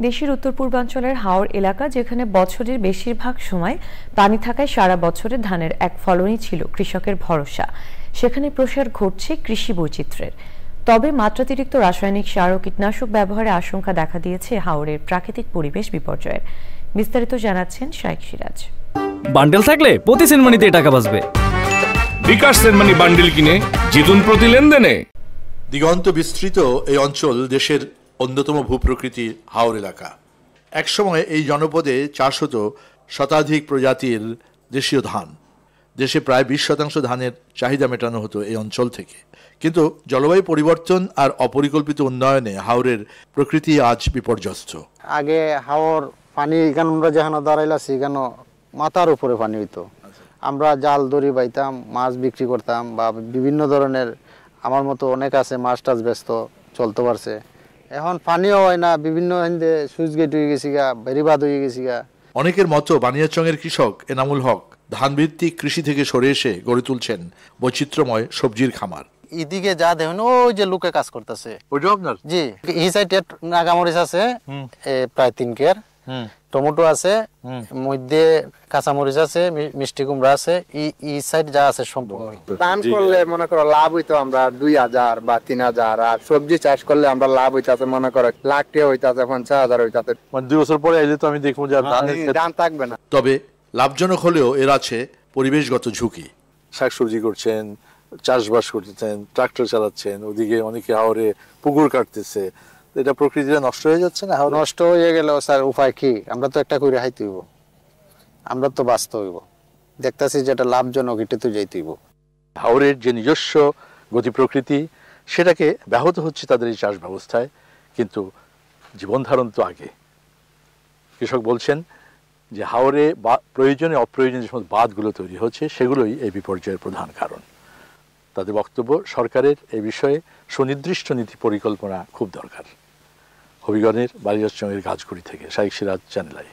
দেশের উত্তর পূর্বাঞ্চলের হাওর এলাকা, যেখানে বছরের বেশিরভাগ সময় পানি থাকায় সারা বছরে ধানের এক ফলনই ছিল কৃষকের ভরসা, সেখানে প্রসার ঘটছে কৃষি বৈচিত্র্যের। তবে মাত্রাতিরিক্ত রাসায়নিক সার ও কীটনাশক ব্যবহারে আশঙ্কা দেখা দিয়েছে হাওরের প্রাকৃতিক পরিবেশ বিপর্যয়ের। বিস্তারিত জানাচ্ছেন শাইখ সিরাজ। বান্ডেল থাকলে প্রতি সেনমানিতে টাকা বাঁচবে। বিকাশ সেনমানি বান্ডেল কিনে জিতুন প্রতি লেনদেনে। দিগন্ত বিস্তৃত এই অঞ্চল দেশের অন্যতম ভূপ্রকৃতির হাওর এলাকা। একসময় এই জনপদে চাষ হতো শতাধিক প্রজাতির দেশীয় ধান। দেশে প্রায় 20% ধানের চাহিদা মেটানো হতো এই অঞ্চল থেকে। কিন্তু জলবায়ু পরিবর্তন আর অপরিকল্পিত উন্নয়নে হাওরের প্রকৃতি আজ বিপর্যস্ত। আগে হাওর পানি এখানে আমরা যেখানে দাঁড়াইলাছি এখানে মাথার উপরে পানি হইতো। আমরা জাল দড়ি বাইতাম, মাছ বিক্রি করতাম, বা বিভিন্ন ধরনের আমার মতো অনেক আছে মাছ টাছ ব্যস্ত চলতে পারছে। এখন পানিও হয় না, বিভিন্ন সুইচ গেট হয়ে গেছি গা, বেরিবাদ হয়ে গেছি গা। অনেকের মতো বানিয়াচংয়ের কৃষক এনামুল হক ধানভিত্তিক কৃষি থেকে সরে এসে গড়ে তুলছেন বৈচিত্র্যময় সবজির খামার। এদিকে যা দেখুন ওই যে লোকে কাজ করতেছে, ওইটাও আপনার? জি, এই সাইডে নাগামরিচ আছে প্রায় 3 কেয়ার, টমেটো আছে, মধ্যে কাঁচামরিচ আছে, মিষ্টি কুমড়া আছে, এই সাইড যা আছে সম্পূর্ণ। ধান করলে মনে করো লাভ হইতো আমরা 2000 বা 3000, আর সবজি চাষ করলে আমরা লাভ হইতাছে মনে করো লাখ টাকা হইতাছে, 50,000 হইতাছে। মানে 2 বছর পরে এলে তো আমি দেখবো যে ধান থাকবে না। তবে লাভজনক হলেও এর আছে পরিবেশগত ঝুঁকি। শাকসবজি করছেন, চাষবাস করতেছেন, ট্রাক্টর চালাচ্ছেন, ওদিকে অনেকে হাওরে পুকুর কাটতেছে, এটা প্রকৃতিটা নষ্ট হয়ে যাচ্ছে না? নষ্ট হয়ে গেলেও স্যার উপায় কি? আমরা তো একটা করে হাইতে হইব, আমরা তো বাঁচতে হইব। দেখতেছি যেটা লাভজনক এটা তো যাইতে হইব। হাওরের যে নিজস্ব গতি প্রকৃতি সেটাকে ব্যাহত হচ্ছে তাদের এই চাষ ব্যবস্থায়, কিন্তু জীবন ধারণ তো আগে। কৃষক বলছেন যে হাওরে প্রয়োজনে অপ্রয়োজনীয় যে সমস্ত বাঁধগুলো তৈরি হচ্ছে সেগুলোই এই বিপর্যয়ের প্রধান কারণ। তাদের বক্তব্য, সরকারের এই বিষয়ে সুনির্দিষ্ট নীতি পরিকল্পনা খুব দরকার। হবিগঞ্জের বালিয়াচংয়ের গাছগুড়ি থেকে শাইখ সিরাজ, চ্যানেল আই।